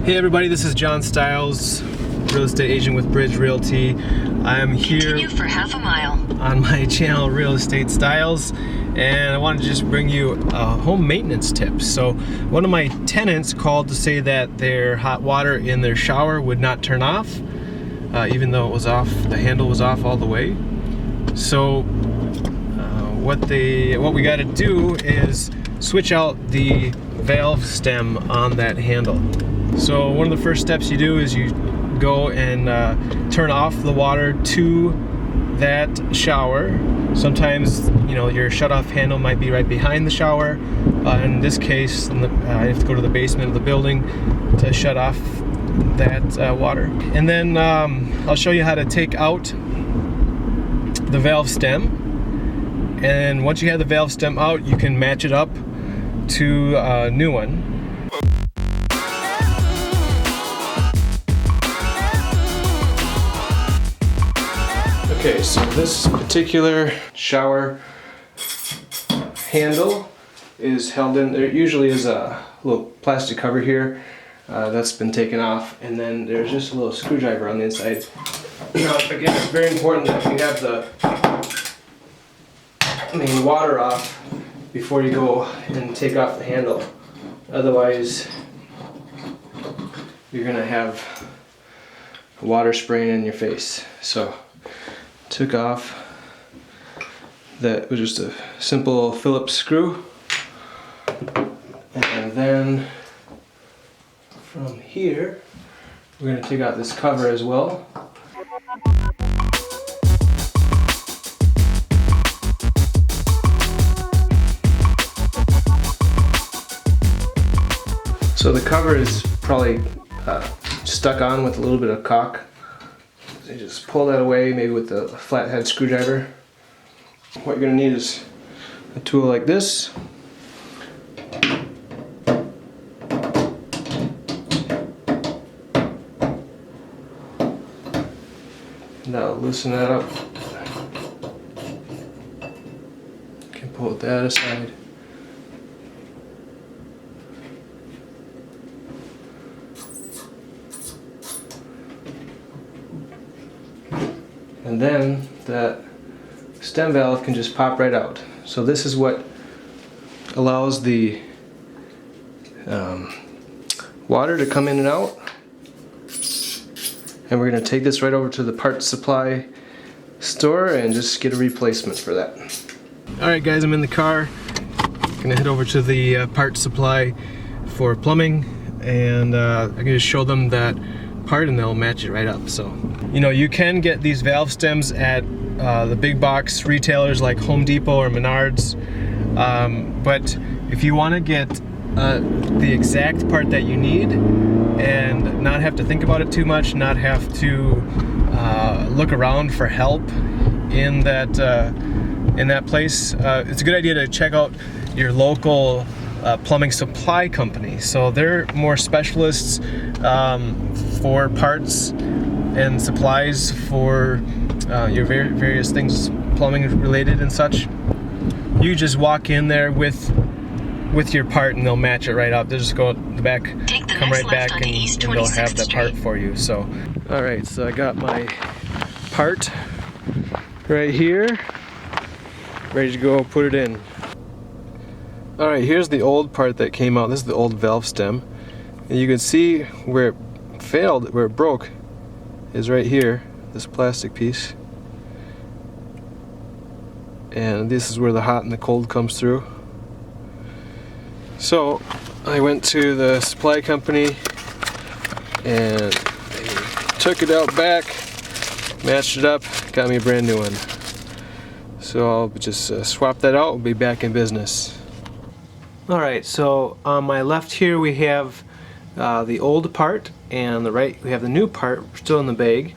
Hey everybody, this is John Stiles, real estate agent with Bridge Realty. I'm here Continue for half a mile on my channel, Real Estate Styles, and I wanted to just bring you home maintenance tips. So one of my tenants called to say that their hot water in their shower would not turn off, even though it was off, the handle was off all the way. So what we got to do is switch out the valve stem on that handle. So one of the first steps you do is you go and turn off the water to that shower. Sometimes, you know, your shut-off handle might be right behind the shower. In this case, you have to go to the basement of the building to shut off that water. And then I'll show you how to take out the valve stem. And once you have the valve stem out, you can match it up to a new one. Okay, so this particular shower handle is held in, there usually is a little plastic cover here that's been taken off, and then there's just a little screwdriver on the inside. Now again, it's very important that you have the main water off before you go and take off the handle. Otherwise, you're gonna have water spraying in your face. So took off that was just a simple Phillips screw, and then from here we're going to take out this cover as well. So the cover is probably stuck on with a little bit of caulk. You just pull that away, maybe with a flathead screwdriver. What you're going to need is a tool like this. Now loosen that up. You can pull that aside. And then that stem valve can just pop right out. So this is what allows the water to come in and out. And we're going to take this right over to the parts supply store and just get a replacement for that. Alright guys, I'm in the car. Gonna head over to the parts supply for plumbing, and I can just show them that part and they'll match it right up. So, you know, you can get these valve stems at the big box retailers like Home Depot or Menards, but if you want to get the exact part that you need and not have to think about it too much, not have to look around for help in that place, it's a good idea to check out your local plumbing supply company. So they're more specialists for parts and supplies for your various things plumbing related and such. You just walk in there with your part and they'll match it right up. They'll just go in the back, come right back, and they'll have that part for you. So, alright, so I got my part right here, ready to go put it in. Alright, here's the old part that came out. This is the old valve stem. And you can see where it failed, where it broke, is right here, this plastic piece. And this is where the hot and the cold comes through. So I went to the supply company and they took it out back, matched it up, got me a brand new one. So I'll just swap that out, we'll be back in business. Alright, so on my left here we have the old part, and on the right we have the new part still in the bag.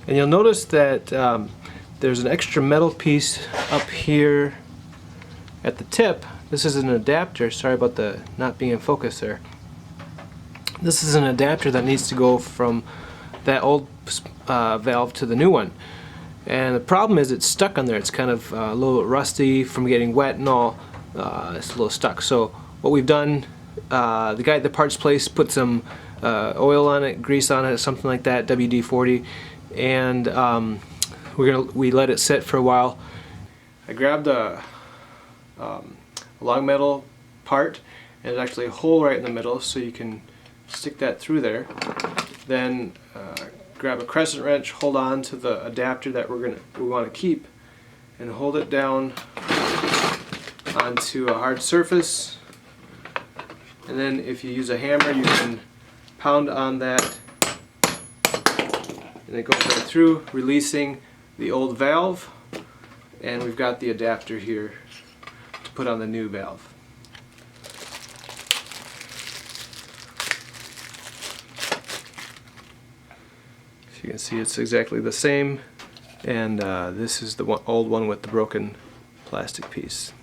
And you'll notice that there's an extra metal piece up here at the tip. This is an adapter. Sorry about the not being in focus there. This is an adapter that needs to go from that old valve to the new one. And the problem is it's stuck on there. It's kind of a little rusty from getting wet and all. It's a little stuck. So what we've done, the guy at the parts place put some oil on it, grease on it, something like that, WD-40, and we let it sit for a while. I grabbed a long metal part, and there's actually a hole right in the middle, so you can stick that through there. Then grab a crescent wrench, hold on to the adapter that we want to keep, and hold it down onto a hard surface. And then if you use a hammer, you can pound on that, and it goes right through, releasing the old valve. And we've got the adapter here to put on the new valve. As you can see, it's exactly the same, and this is the old one with the broken plastic piece.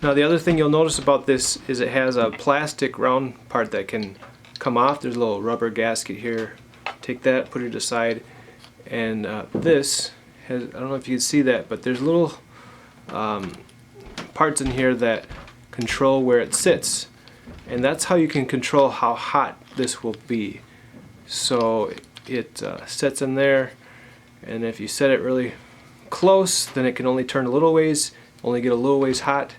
Now the other thing you'll notice about this is it has a plastic round part that can come off. There's a little rubber gasket here. Take that, put it aside, and this has, I don't know if you can see that, but there's little parts in here that control where it sits, and that's how you can control how hot this will be. So it sits in there, and if you set it really close, then it can only turn a little ways, only get a little ways hot.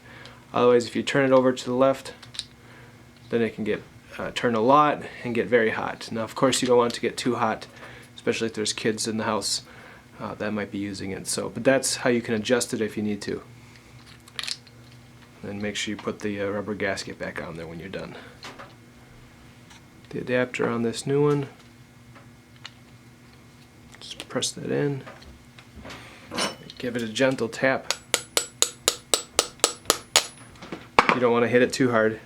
Otherwise, if you turn it over to the left, then it can get turn a lot and get very hot. Now of course you don't want it to get too hot, especially if there's kids in the house that might be using it. So, but that's how you can adjust it if you need to. And make sure you put the rubber gasket back on there when you're done. The adapter on this new one, just press that in, give it a gentle tap. You don't want to hit it too hard,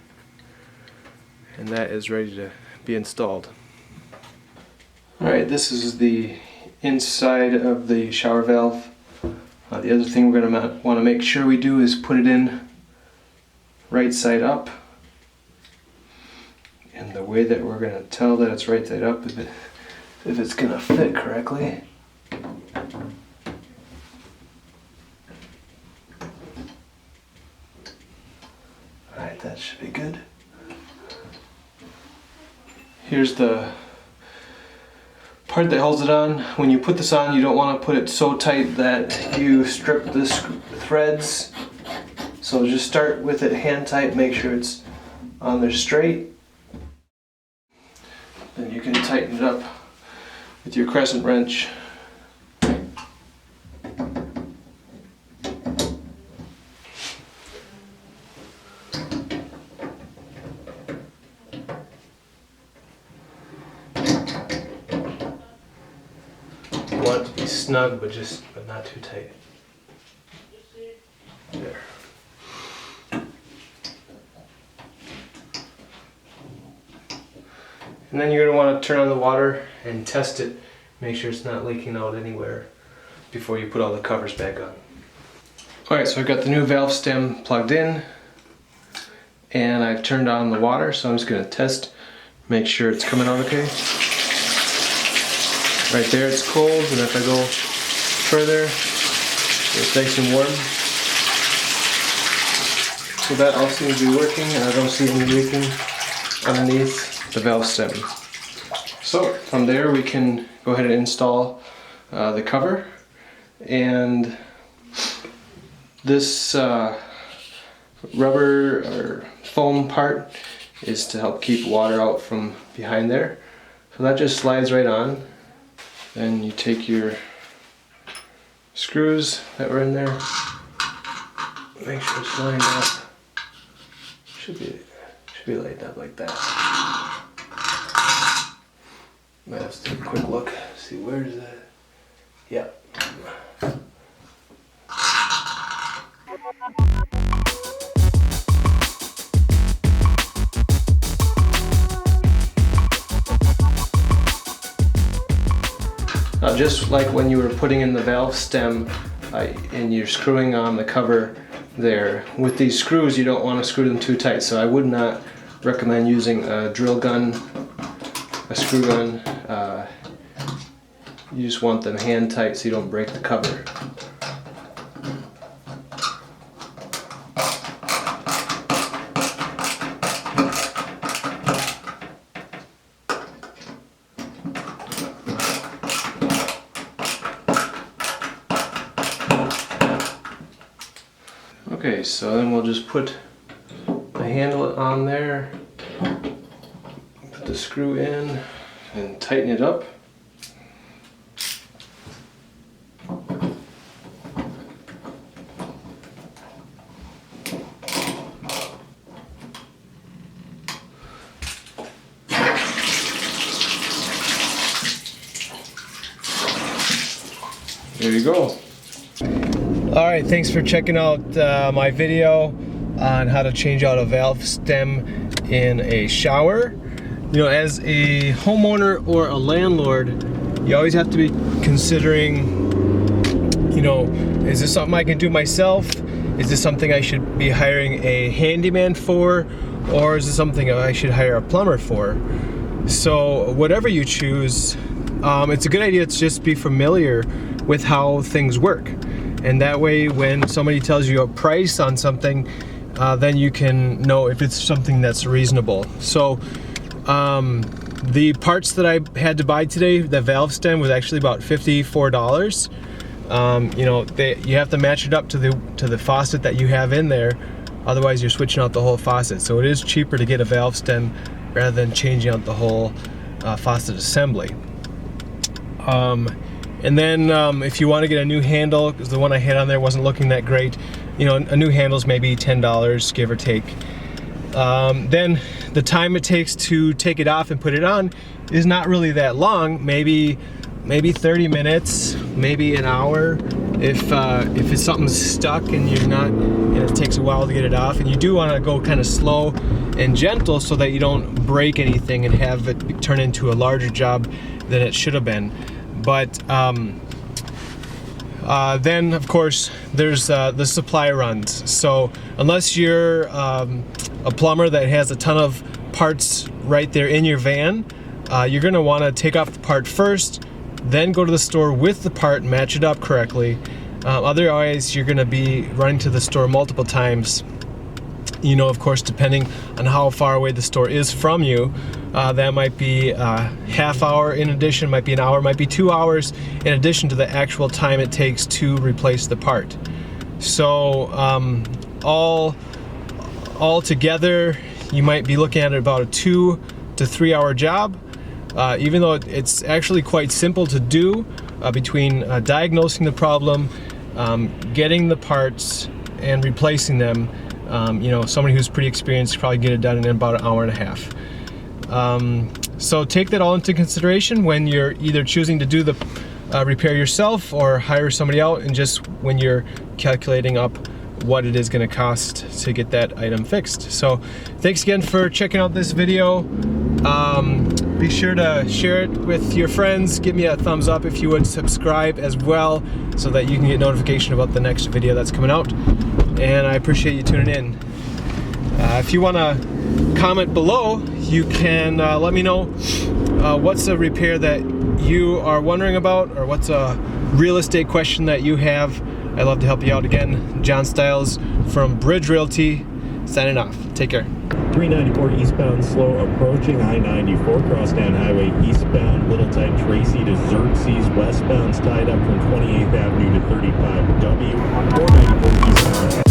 and that is ready to be installed. Alright, this is the inside of the shower valve. The other thing we're going to want to make sure we do is put it in right side up. And the way that we're going to tell that it's right side up is if it's going to fit correctly. Alright, that should be good. Here's the part that holds it on. When you put this on, you don't want to put it so tight that you strip the threads. So just start with it hand tight, make sure it's on there straight. Then you can tighten it up with your crescent wrench. You want it to be snug, but not too tight. There. And then you're going to want to turn on the water and test it, make sure it's not leaking out anywhere before you put all the covers back on. Alright, so I've got the new valve stem plugged in, and I've turned on the water, so I'm just going to test, make sure it's coming out okay. Right there it's cold, and if I go further, it's nice and warm. So that all seems to be working, and I don't see any leaking underneath the valve stem. So from there we can go ahead and install the cover, and this rubber or foam part is to help keep water out from behind there. So that just slides right on. Then you take your screws that were in there, make sure it's lined up. Should be laid up like that. Let's take a quick look, see where's that. Yep. Now, just like when you were putting in the valve stem and you're screwing on the cover there, with these screws you don't want to screw them too tight, so I would not recommend using a drill gun, a screw gun. You just want them hand tight so you don't break the cover. Okay, so then we'll just put the handle on there, put the screw in and tighten it up. There you go. Alright, thanks for checking out my video on how to change out a valve stem in a shower. You know, as a homeowner or a landlord, you always have to be considering, you know, is this something I can do myself? Is this something I should be hiring a handyman for? Or is this something I should hire a plumber for? So whatever you choose, it's a good idea to just be familiar with how things work. And that way when somebody tells you a price on something, then you can know if it's something that's reasonable. So the parts that I had to buy today, the valve stem was actually about $54. You know, you have to match it up to the faucet that you have in there, otherwise you're switching out the whole faucet. So it is cheaper to get a valve stem rather than changing out the whole faucet assembly. And then if you want to get a new handle, because the one I had on there wasn't looking that great, you know, a new handle's maybe $10, give or take. Then the time it takes to take it off and put it on is not really that long. Maybe 30 minutes, maybe an hour. If it's something stuck and and it takes a while to get it off, and you do want to go kind of slow and gentle so that you don't break anything and have it turn into a larger job than it should have been. But then of course there's the supply runs. So unless you're a plumber that has a ton of parts right there in your van, you're going to want to take off the part first, then go to the store with the part, match it up correctly. Otherwise you're going to be running to the store multiple times. You know, of course, depending on how far away the store is from you, that might be a half hour in addition, might be an hour, might be 2 hours in addition to the actual time it takes to replace the part. So all together, you might be looking at about a 2 to 3 hour job, even though it's actually quite simple to do between diagnosing the problem, getting the parts, and replacing them. You know, somebody who's pretty experienced could probably get it done in about an hour and a half. So take that all into consideration when you're either choosing to do the repair yourself or hire somebody out, and just when you're calculating up what it is going to cost to get that item fixed. So thanks again for checking out this video. Be sure to share it with your friends. Give me a thumbs up if you would. Subscribe as well so that you can get notification about the next video that's coming out. And I appreciate you tuning in. If you want to comment below, you can let me know what's a repair that you are wondering about, or what's a real estate question that you have. I'd love to help you out. Again, John Stiles from Bridge Realty, signing off. Take care. 394 eastbound slow approaching I-94 crosstown highway eastbound Little Tight Tracy to Xerxes westbound's tied up from 28th Avenue to 35W. 494 eastbound